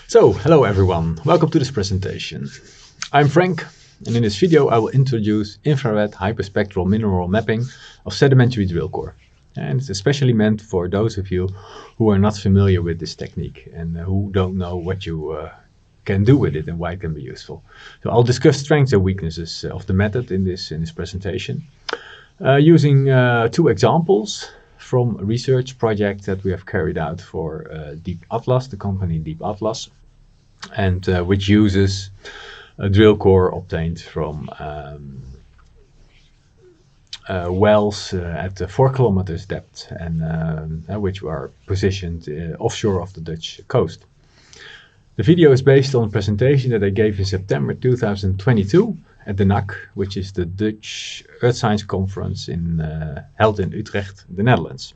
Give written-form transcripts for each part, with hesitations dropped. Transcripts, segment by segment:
So, hello everyone, welcome to this presentation. I'm Frank, and in this video I will introduce infrared hyperspectral mineral mapping of sedimentary drill core. And it's especially meant for those of you who are not familiar with this technique and who don't know what you can do with it and why it can be useful. So I'll discuss strengths and weaknesses of the method in this presentation, using two examples from a research project that we have carried out for Deep Atlas, the company Deep Atlas, and which uses a drill core obtained from wells at 4 kilometers depth, and which are positioned offshore of the Dutch coast. The video is based on a presentation that I gave in September 2022 at the NAC, which is the Dutch Earth Science Conference held in Utrecht, the Netherlands.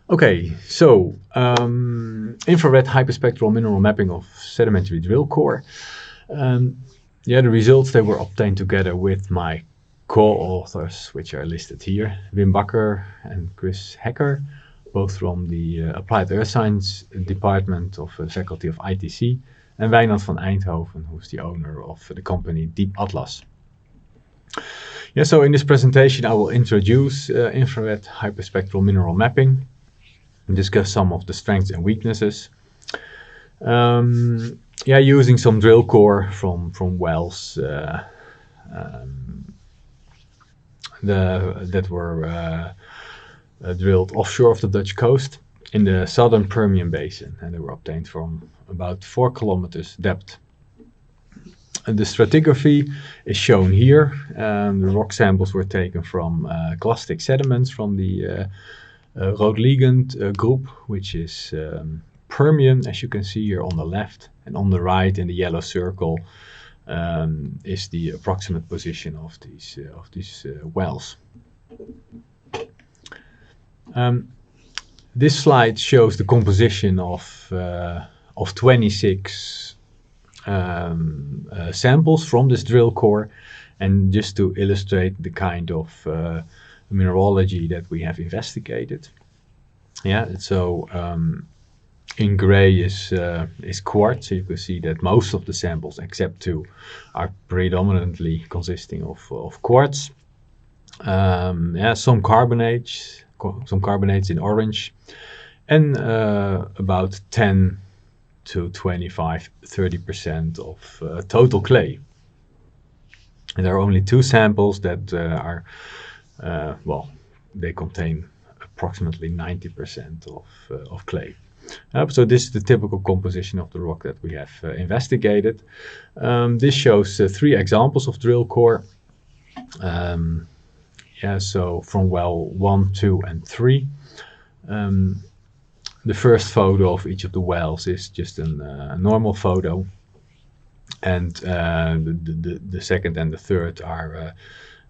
Okay, so infrared hyperspectral mineral mapping of sedimentary drill core. The results they were obtained together with my co-authors, which are listed here, Wim Bakker and Chris Hacker, both from the Applied Earth Science Department of the Faculty of ITC, and Wijnand van Eindhoven, who's the owner of the company Deep Atlas. Yeah, so in this presentation I will introduce infrared hyperspectral mineral mapping and discuss some of the strengths and weaknesses. Using some drill core from wells that were drilled offshore of the Dutch coast in the southern Permian Basin, and they were obtained from about 4 kilometers depth. And the stratigraphy is shown here. The rock samples were taken from clastic sediments from the Rood-Ligand group, which is Permian, as you can see here on the left, and on the right in the yellow circle is the approximate position of these wells. This slide shows the composition of 26 samples from this drill core, and just to illustrate the kind of mineralogy that we have investigated. Yeah, so in gray is quartz. So you can see that most of the samples, except two, are predominantly consisting of quartz. Some carbonates in orange, and about 10 to 25, 30% of total clay. And there are only two samples that are they contain approximately 90% of clay. So this is the typical composition of the rock that we have investigated. This shows 3 examples of drill core. So from well 1, 2, and 3. The first photo of each of the wells is just a normal photo, and the second and the third are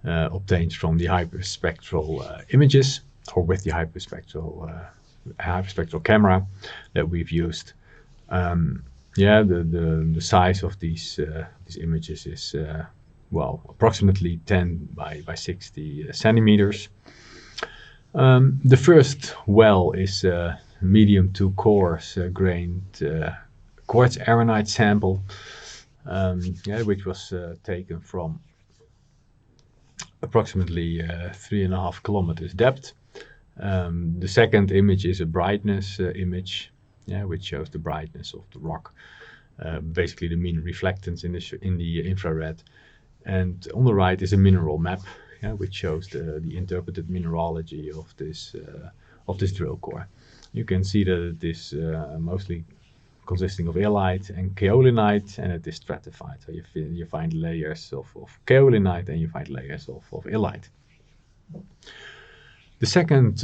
obtained from the hyperspectral images, or with the hyperspectral camera that we've used. The size of these images is approximately 10 by 60 centimeters. The first well is a medium to coarse grained quartz arenite sample, which was taken from approximately 3.5 kilometers depth. The second image is a brightness image, which shows the brightness of the rock, basically the mean reflectance in the infrared. And on the right is a mineral map, which shows the interpreted mineralogy of this drill core. You can see that it is mostly consisting of illite and kaolinite, and it is stratified. So you find layers of kaolinite and you find layers of illite. The second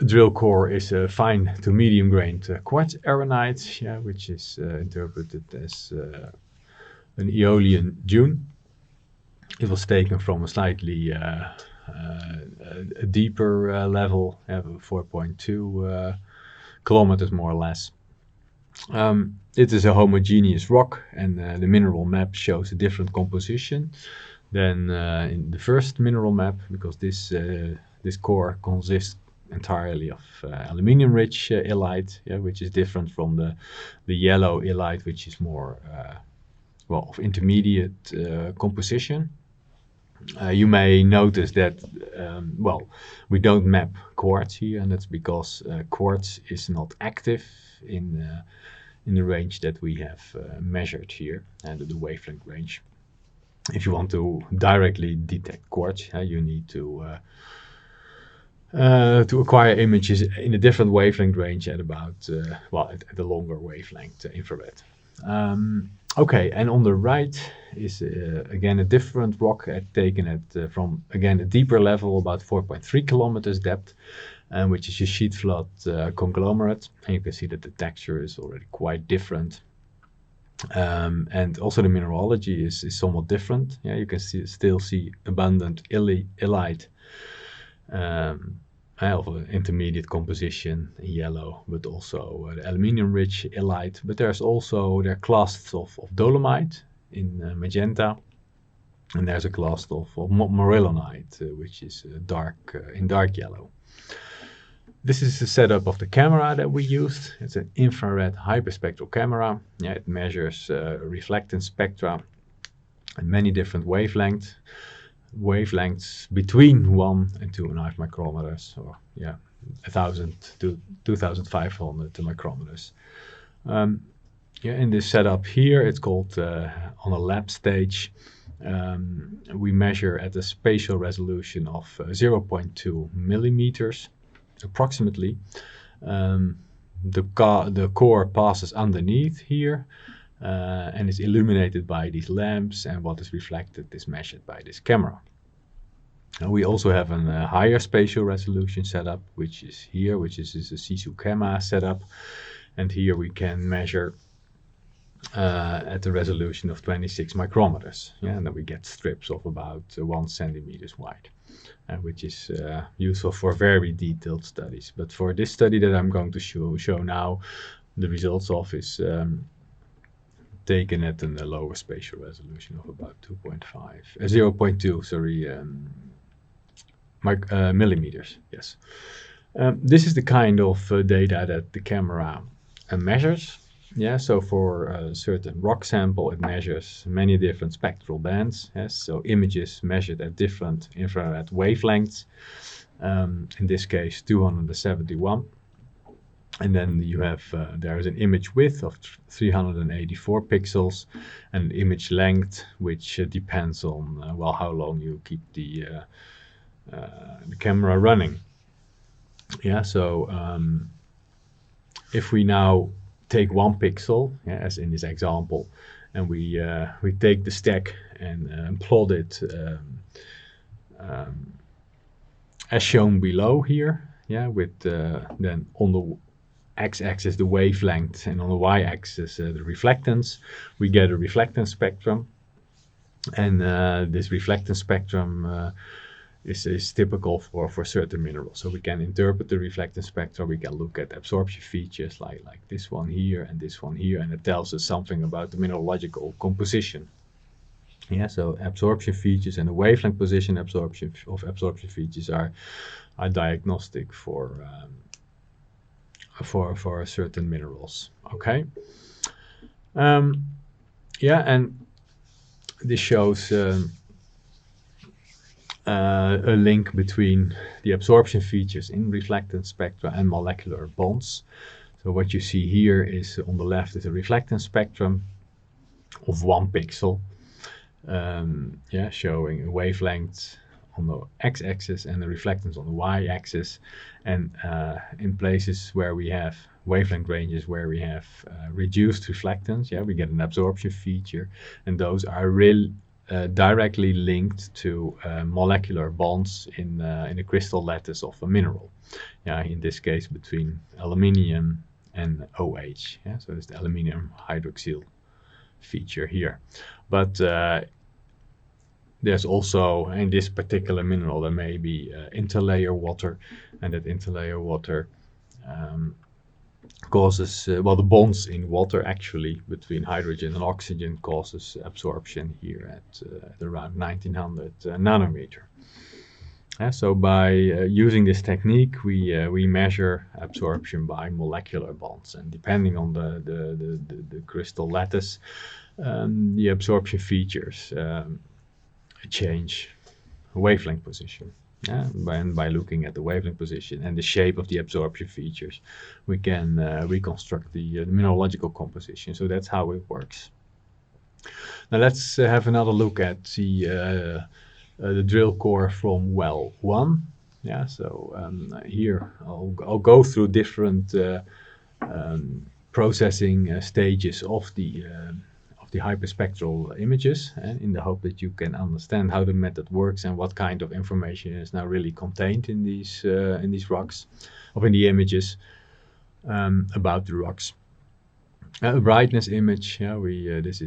drill core is a fine to medium grained quartz arenite, which is interpreted as an Aeolian dune. It was taken from a slightly a deeper level, 4.2 kilometers more or less. It is a homogeneous rock, and the mineral map shows a different composition than in the first mineral map, because this core consists entirely of aluminium-rich illite, which is different from the yellow illite, which is more of intermediate composition. You may notice that, we don't map quartz here, and that's because quartz is not active in the range that we have measured here, and the wavelength range. If you want to directly detect quartz, you need to acquire images in a different wavelength range at about, at the longer wavelength infrared. Okay, and on the right is again a different rock taken at from again a deeper level, about 4.3 kilometers depth, which is a sheet flood conglomerate, and you can see that the texture is already quite different. And also the mineralogy is somewhat different. You can still see abundant illite of an intermediate composition in yellow, but also the aluminium-rich illite. But there are clasts of dolomite in magenta, and there's a class of morillonite, which is in dark yellow. This is the setup of the camera that we used. It's an infrared hyperspectral camera. It measures reflectance spectra at many different wavelengths between 1 and 2.5 micrometers, or 1,000 to 2,500 micrometers. In this setup here, it's called on a lab stage. We measure at a spatial resolution of 0.2 millimeters. Approximately. The core passes underneath here and is illuminated by these lamps, and what is reflected is measured by this camera. And we also have a higher spatial resolution setup, which is here, which is a Sisu camera setup, and here we can measure at a resolution of 26 micrometers, and then we get strips of about 1 centimeter wide. Which is useful for very detailed studies. But for this study that I'm going to show now, the results of is taken at a lower spatial resolution of about 0.2 millimeters. Yes. This is the kind of data that the camera measures. So for a certain rock sample, it measures many different spectral bands. So images measured at different infrared wavelengths. In this case, 271. And then you have there is an image width of 384 pixels, and image length, which depends on how long you keep the camera running. So if we now take 1 pixel, as in this example, and we take the stack and plot it as shown below here, with then on the x-axis the wavelength and on the y-axis the reflectance, we get a reflectance spectrum, and this reflectance spectrum is typical for certain minerals. So we can interpret the reflectance spectra, we can look at absorption features like this one here and this one here, and it tells us something about the mineralogical composition. So absorption features and the wavelength position absorption features are diagnostic for certain minerals. Okay. And this shows a link between the absorption features in reflectance spectra and molecular bonds. So what you see here is on the left is a reflectance spectrum of 1 pixel, showing a wavelength on the x-axis and the reflectance on the y-axis. And in places where we have wavelength ranges where we have reduced reflectance, we get an absorption feature, and those are directly linked to molecular bonds in the crystal lattice of a mineral. In this case between aluminium and OH. So it's the aluminium hydroxyl feature here. But there's also, in this particular mineral, there may be interlayer water, and that interlayer water causes, the bonds in water actually between hydrogen and oxygen causes absorption here at around 1900 nanometer. So by using this technique, we measure absorption by molecular bonds, and depending on the crystal lattice, the absorption features change wavelength position. And by looking at the wavelength position and the shape of the absorption features, we can reconstruct the mineralogical composition. So that's how it works. Now let's have another look at the drill core from well 1. So here I'll go through different processing stages of the hyperspectral images, in the hope that you can understand how the method works and what kind of information is now really contained in these rocks, or in the images about the rocks. A brightness image. This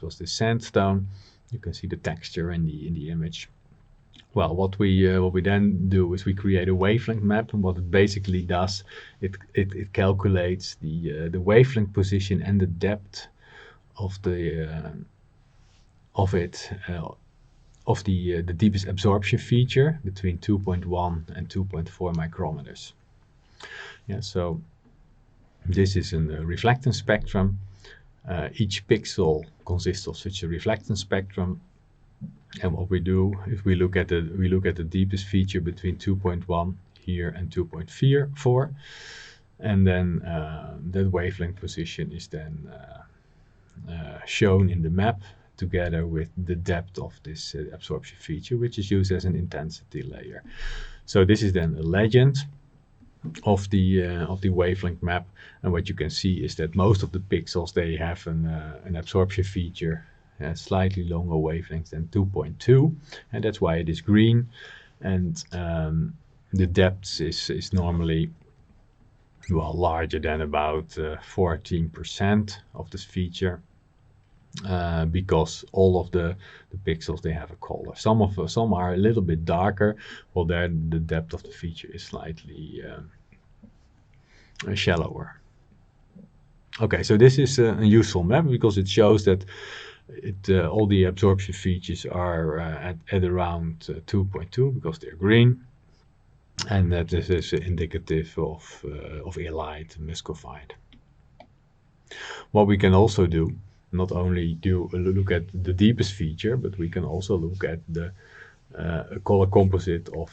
was the sandstone. You can see the texture in the image. Well, what we then do is we create a wavelength map, and what it basically does, it calculates the wavelength position and the depth of the deepest absorption feature between 2.1 and 2.4 micrometers. So this is a reflectance spectrum. Each pixel consists of such a reflectance spectrum, and what we do is we look at the deepest feature between 2.1 here and 2.4, and then that wavelength position is then shown in the map together with the depth of this absorption feature, which is used as an intensity layer. So this is then a legend of the wavelength map, and what you can see is that most of the pixels, they have an absorption feature slightly longer wavelength than 2.2, and that's why it is green. And the depth is normally larger than about 14% of this feature, because all of the pixels, they have a color. Some are a little bit darker. Well, then the depth of the feature is slightly shallower. Okay, so this is a useful map because it shows that all the absorption features are at around 2.2 because they're green, and that this is indicative of illite muscovite. What we can also do, not only look at the deepest feature, but we can also look at the color composite of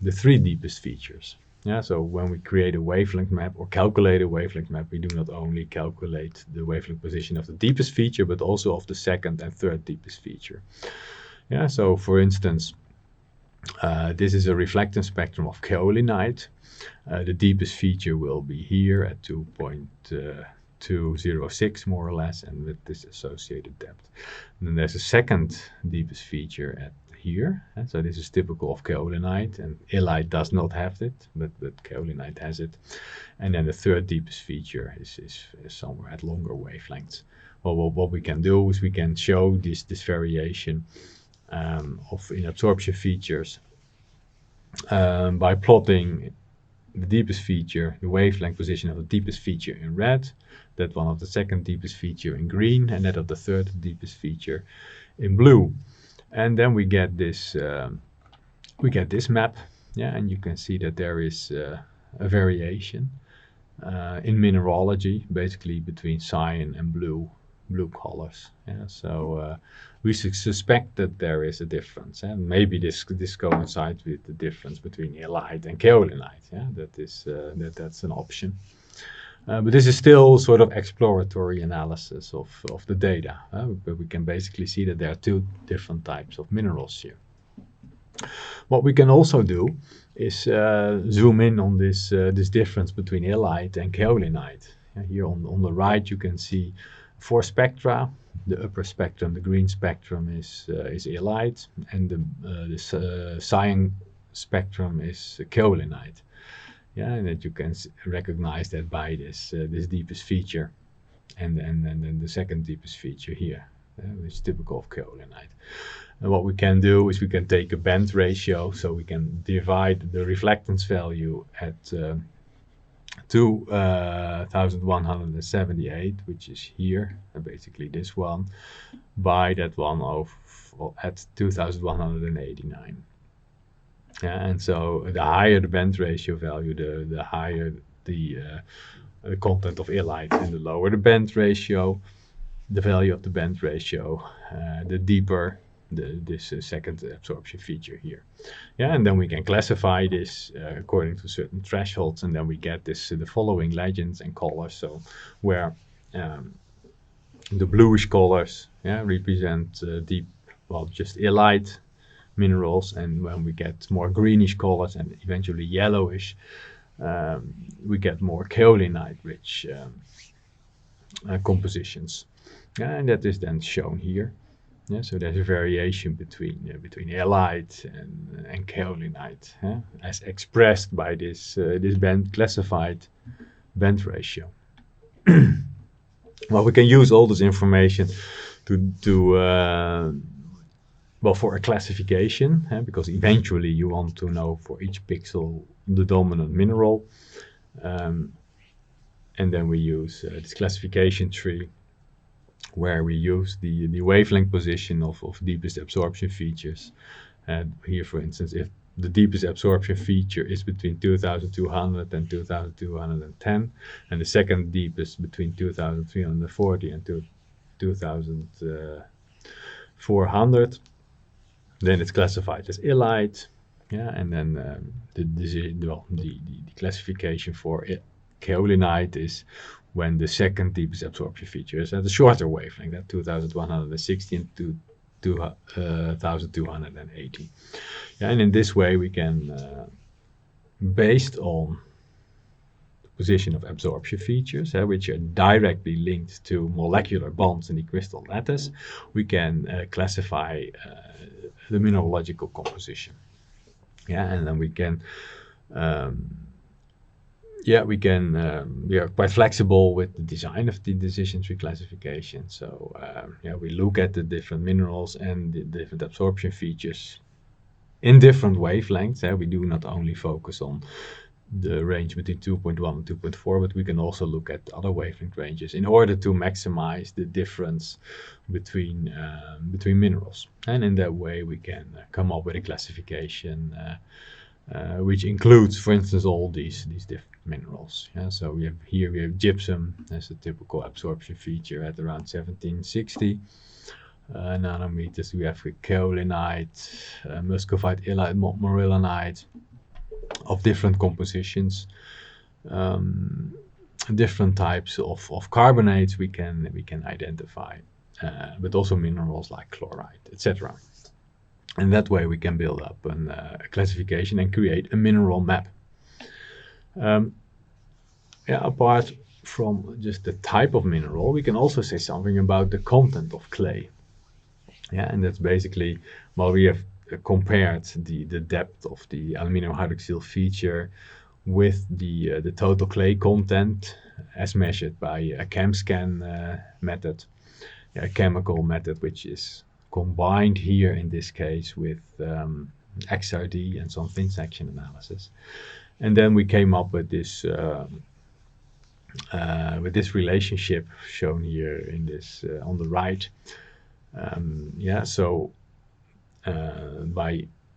the 3 deepest features. So when we create a wavelength map or calculate a wavelength map, we do not only calculate the wavelength position of the deepest feature, but also of the 2nd and 3rd deepest feature. So for instance, this is a reflectance spectrum of kaolinite. The deepest feature will be here at 2.206 more or less, and with this associated depth. And then there's a 2nd deepest feature at here, and so this is typical of kaolinite, and illite does not have it, but kaolinite has it. And then the 3rd deepest feature is somewhere at longer wavelengths. Well, what we can do is we can show this variation in absorption features by plotting the deepest feature, the wavelength position of the deepest feature in red, that one of the 2nd deepest feature in green, and that of the 3rd deepest feature in blue. And then we get this map, and you can see that there is a variation in mineralogy, basically between cyan and blue colors. So we suspect that there is a difference, and maybe this coincides with the difference between illite and kaolinite. That's an option. But this is still sort of exploratory analysis of the data. But we can basically see that there are 2 different types of minerals here. What we can also do is zoom in on this difference between illite and kaolinite. Here on the right you can see 4 spectra. The upper spectrum, the green spectrum, is illite, and the cyan spectrum is kaolinite. And that you can recognize that by this deepest feature, and then the 2nd deepest feature here, which is typical of kaolinite. And what we can do is we can take a band ratio, so we can divide the reflectance value at 2178, which is here, basically this one, by that one at 2189. And so the higher the bend ratio value, the higher the content of illite, and the lower the bend ratio, the value of the bend ratio, the deeper this second absorption feature here. And then we can classify this according to certain thresholds, and then we get this the following legends and colors. So where the bluish colors represent deep, well, just illite minerals, and when we get more greenish colors and eventually yellowish, we get more kaolinite rich compositions. And that is then shown here. So there's a variation between illite and kaolinite, as expressed by this band classified bend ratio. Well, we can use all this information well, for a classification, because eventually you want to know for each pixel the dominant mineral, and then we use this classification tree, where we use the wavelength position of deepest absorption features. And here, for instance, if the deepest absorption feature is between 2200 and 2210, and the second deepest between 2340 and 2400, then it's classified as illite. And then the classification for kaolinite is when the second deepest absorption feature is at a shorter wavelength, at 2160 and 2280. And in this way we can, based on the position of absorption features, which are directly linked to molecular bonds in the crystal lattice, we can classify the mineralogical composition. And then we can we are quite flexible with the design of the decision tree classification. So we look at the different minerals and the different absorption features in different wavelengths. We do not only focus on the range between 2.1 and 2.4, but we can also look at other wavelength ranges in order to maximize the difference between minerals. And in that way we can come up with a classification which includes, for instance, all these different minerals. So we have gypsum as a typical absorption feature at around 1760 nanometers. We have kaolinite, muscovite, illite, montmorillonite of different compositions, different types of carbonates we can identify, but also minerals like chloride, etc. And that way we can build up a classification and create a mineral map. Apart from just the type of mineral, we can also say something about the content of clay. And that's basically, well, we have compared the depth of the aluminum hydroxyl feature with the total clay content as measured by a ChemScan method, a chemical method which is combined here in this case with XRD and some thin section analysis. And then we came up with this relationship shown here in this on the right.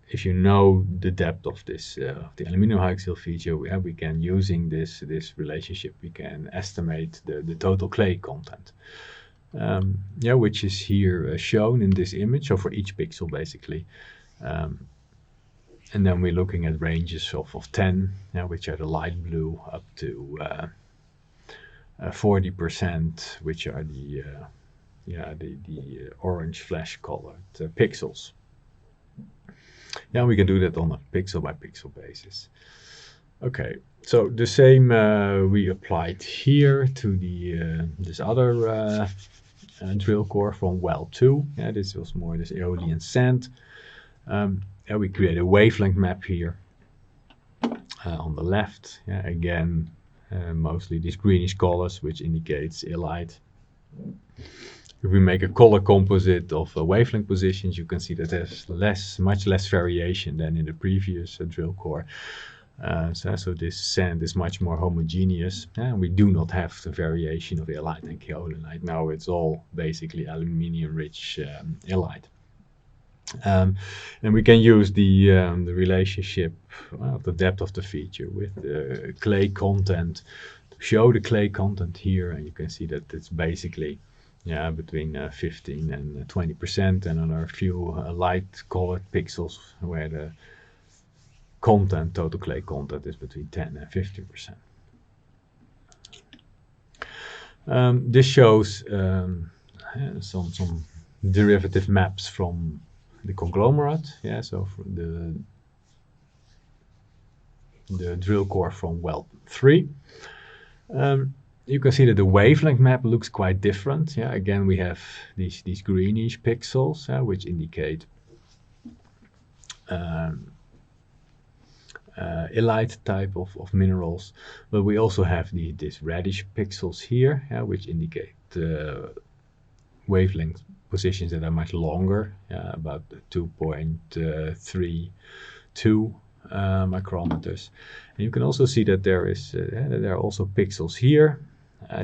If you know the depth of this the aluminum hydroxyl feature, we can, using this relationship, we can estimate the total clay content. Which is here shown in this image, so for each pixel basically. And then we're looking at ranges of 10, which are the light blue, up to 40%, which are the orange flesh colored pixels. We can do that on a pixel by pixel basis. Okay, so the same we applied here to this other drill core from well 2. This was more this aeolian sand. We create a wavelength map here on the left. Again, mostly these greenish colors, which indicates illite. If we make a color composite of wavelength positions, you can see that there's much less variation than in the previous drill core. So this sand is much more homogeneous, and we do not have the variation of illite and kaolinite. Now it's all basically aluminium-rich illite. And we can use the relationship of the depth of the feature with the clay content to show the clay content here, and you can see that it's basically between 15 and 20%, and on a few light colored pixels where the total clay content is between 10 and 15%. This shows some derivative maps from the conglomerate, so from the drill core from well 3. You can see that the wavelength map looks quite different. Again, we have these greenish pixels, which indicate illite type of minerals, but we also have these reddish pixels here, which indicate wavelength positions that are much longer, about 2.32 micrometers. And you can also see that there are also pixels here,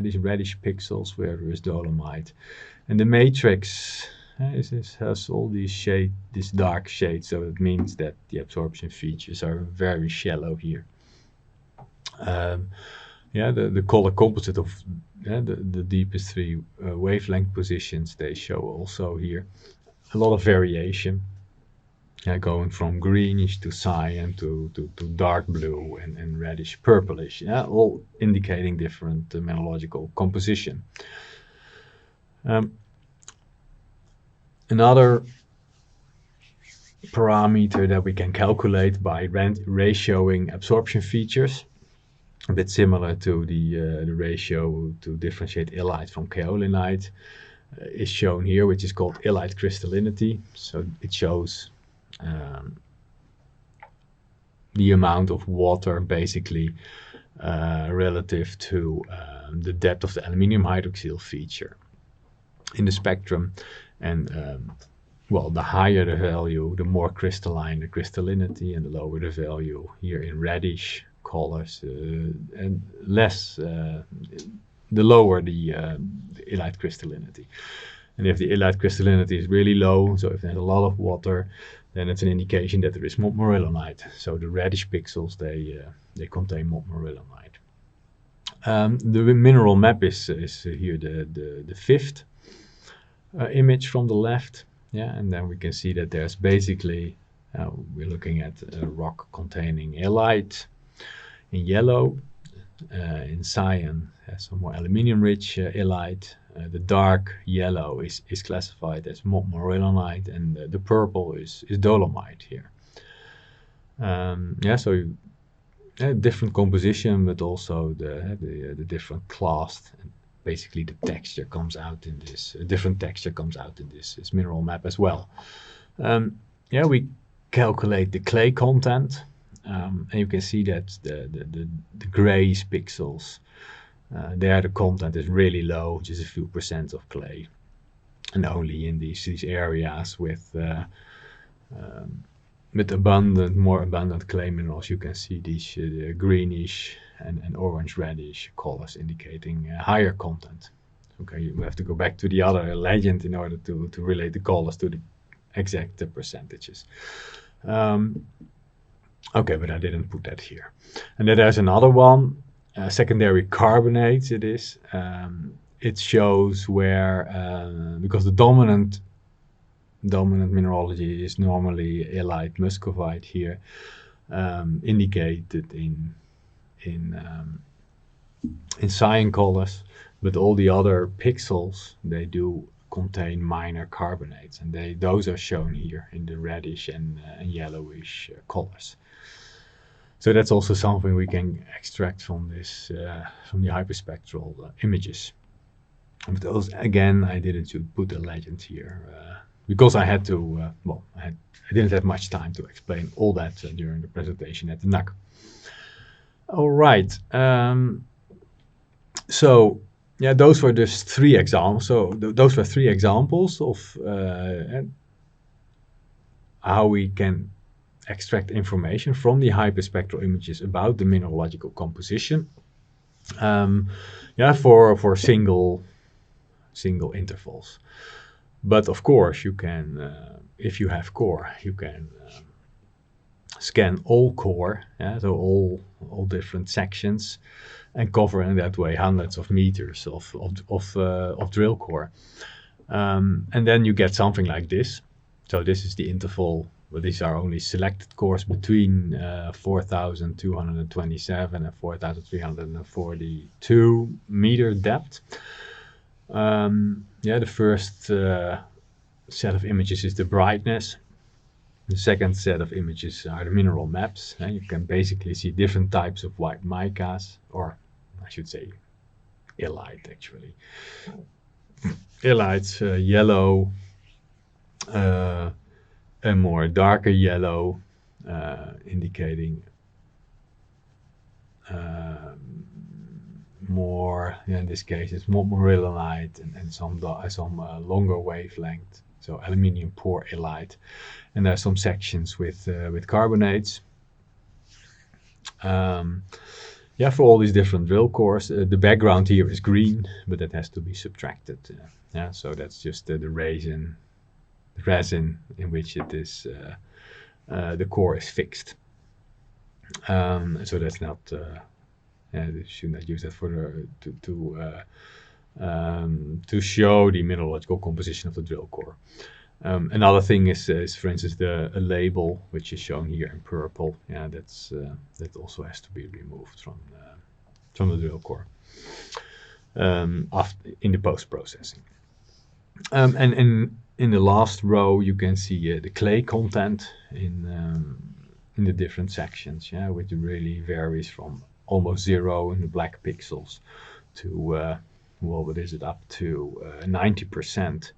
these reddish pixels where there is dolomite, and the matrix has all this dark shade, so it means that the absorption features are very shallow here. The color composite of the deepest 3 wavelength positions, they show also here a lot of variation, going from greenish to cyan to dark blue and reddish purplish, all indicating different mineralogical composition. Another parameter that we can calculate by ratioing absorption features, a bit similar to the ratio to differentiate illite from kaolinite, is shown here, which is called illite crystallinity. So it shows the amount of water basically relative to the depth of the aluminium hydroxyl feature in the spectrum. And well, the higher the value, the more crystalline the crystallinity, and the lower the value here in reddish colors, and less, the lower the illite crystallinity. And if the illite crystallinity is really low, so if there's a lot of water, then it's an indication that there is montmorillonite. So the reddish pixels, they contain montmorillonite. The mineral map is here the 5th image from the left, and then we can see that there's basically we're looking at a rock containing illite in yellow, in cyan some more aluminium-rich illite. The dark yellow is classified as montmorillonite, and the purple is dolomite here. So different composition, but also the different class. Basically, the texture comes out in this. A different texture comes out in this mineral map as well. We calculate the clay content, and you can see that the grayish pixels, there the content is really low, just a few percent of clay, and only in these areas with more abundant clay minerals, you can see these greenish and orange reddish colors indicating higher content. Okay, you have to go back to the other legend in order to relate the colors to the exact percentages. Okay, but I didn't put that here. And then there's another one, secondary carbonates. It shows where, because the dominant mineralogy is normally illite muscovite here, indicated in cyan colors, but all the other pixels, they do contain minor carbonates, and those are shown here in the reddish and yellowish colors. So that's also something we can extract from this from the hyperspectral images. But those, again, I didn't put a legend here because I had to. I didn't have much time to explain all that during the presentation at the NAC. All right. So those were just 3 examples. So those were 3 examples of how we can extract information from the hyperspectral images about the mineralogical composition. For single intervals. But of course, you can, if you have core, you can scan all core, yeah, so all different sections, and cover in that way hundreds of meters of drill core. And then you get something like this. So this is the interval, but these are only selected cores between 4,227 and 4,342 meter depth. Yeah, the first set of images is the brightness. The second set of images are the mineral maps. And you can basically see different types of white micas, or I should say illite actually. Illites, yellow, a more darker yellow, indicating more, in this case, it's more morillonite, and some longer wavelength, so aluminium poor illite, and there are some sections with carbonates. Yeah, for all these different drill cores, the background here is green, but that has to be subtracted. Yeah, so that's just the resin in which it is the core is fixed. So that's not. You should not use that for to show the mineralogical composition of the drill core. Another thing is, for instance, a label, which is shown here in purple. Yeah, that also has to be removed from the drill core in the post-processing. And in the last row, you can see the clay content in the different sections. Yeah, which really varies from almost 0 in the black pixels to well, what is it, up to 90%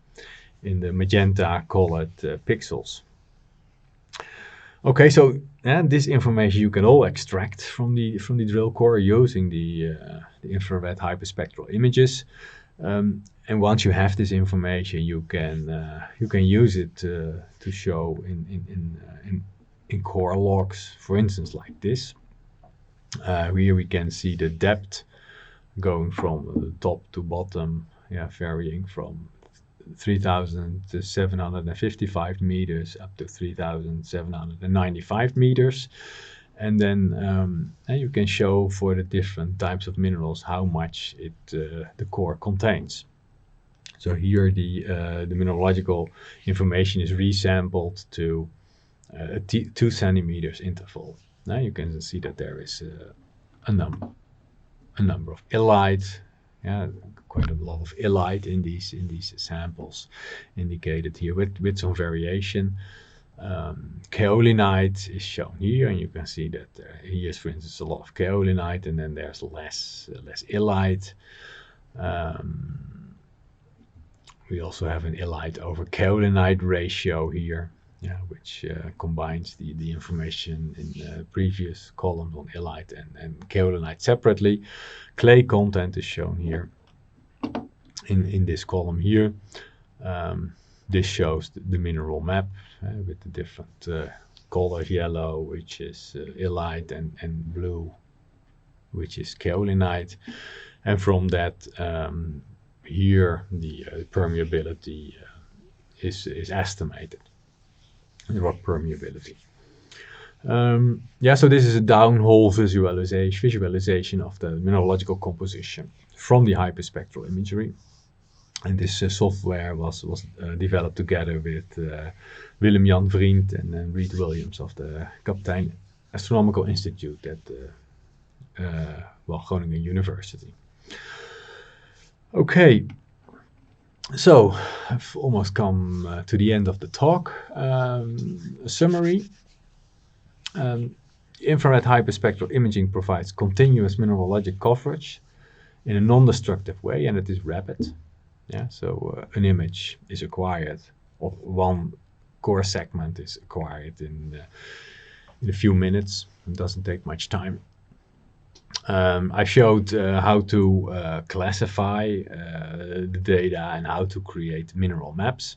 in the magenta colored pixels. Okay, so this information you can all extract from the drill core using the infrared hyperspectral images. And once you have this information, you can use it to show in core logs, for instance, like this. Here we can see the depth going from the top to bottom, varying from 3,755 meters up to 3,795 meters. And then you can show for the different types of minerals how much the core contains. So here the mineralogical information is resampled to a 2 centimeters interval. Now you can see that there is a number of illite, quite a lot of illite in these samples, indicated here with some variation. Kaolinite is shown here, and you can see that here's, for instance, a lot of kaolinite, and then there's less illite. We also have an illite over kaolinite ratio here, which combines the information in the previous columns on illite and kaolinite separately. Clay content is shown here in this column here. This shows the mineral map with the different colors: yellow, which is illite, and blue, which is kaolinite. And from that, here the permeability is estimated. The rock permeability. So this is a downhole visualization of the mineralogical composition from the hyperspectral imagery. And this software was developed together with Willem Jan Vriend and Reed Williams of the Kaptein Astronomical Institute at Groningen University. Okay. So I've almost come to the end of the talk. A summary. Infrared hyperspectral imaging provides continuous mineralogic coverage in a non-destructive way, and it is rapid. So an image is acquired, or one core segment is acquired in a few minutes. It doesn't take much time. I showed how to classify the data and how to create mineral maps.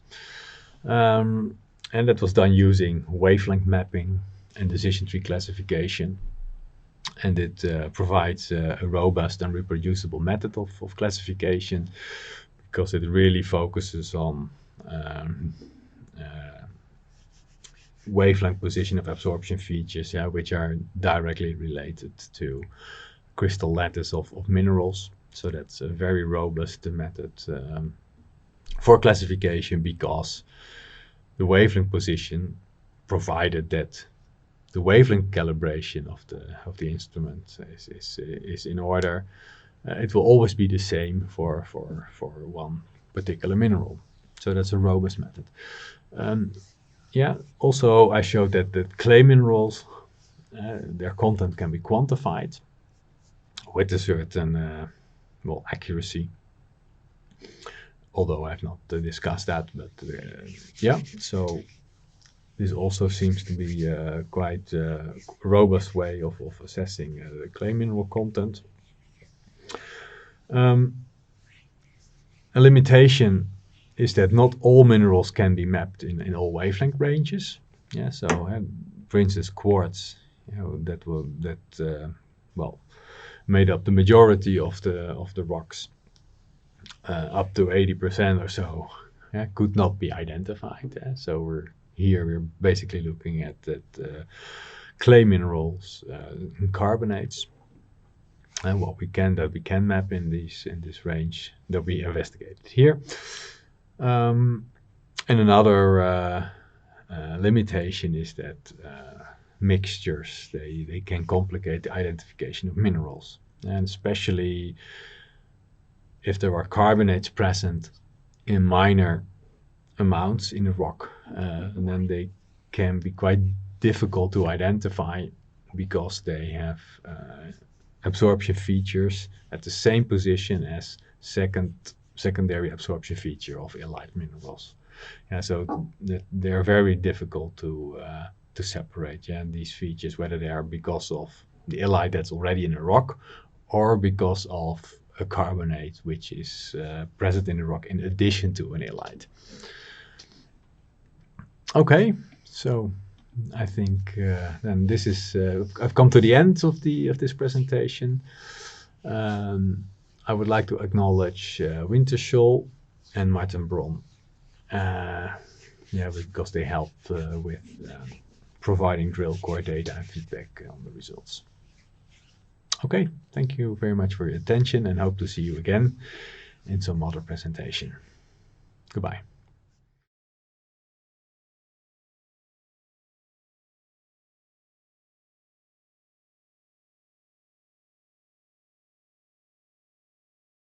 And that was done using wavelength mapping and decision tree classification. And it provides a robust and reproducible method of classification, because it really focuses on wavelength position of absorption features, yeah, which are directly related to crystal lattice of minerals. So that's a very robust method for classification, because the wavelength position, provided that the wavelength calibration of the instrument is in order, it will always be the same for one particular mineral. So that's a robust method. Yeah, also I showed that clay minerals, their content can be quantified with a certain well, accuracy. Although I've not discussed that, but yeah, so this also seems to be quite a robust way of assessing the clay mineral content. A limitation is that not all minerals can be mapped in all wavelength ranges. Yeah, so for instance, quartz, you know, well, made up the majority of the rocks, up to 80% or so, yeah, could not be identified. So we're basically looking at clay minerals, carbonates, and what we can map in this range that we investigated here. And another limitation is that mixtures, they can complicate the identification of minerals, and especially if there are carbonates present in minor amounts in a rock, and then they can be quite difficult to identify, because they have absorption features at the same position as secondary absorption feature of illite minerals. Yeah, so they're very difficult to separate, yeah, these features, whether they are because of the illite that's already in a rock, or because of a carbonate which is present in the rock in addition to an illite. Okay, so I think then this is I've come to the end of this presentation. I would like to acknowledge Wintershall and Martin Bron, yeah, because they helped with providing drill core data and feedback on the results. Okay, thank you very much for your attention, and hope to see you again in some other presentation. Goodbye.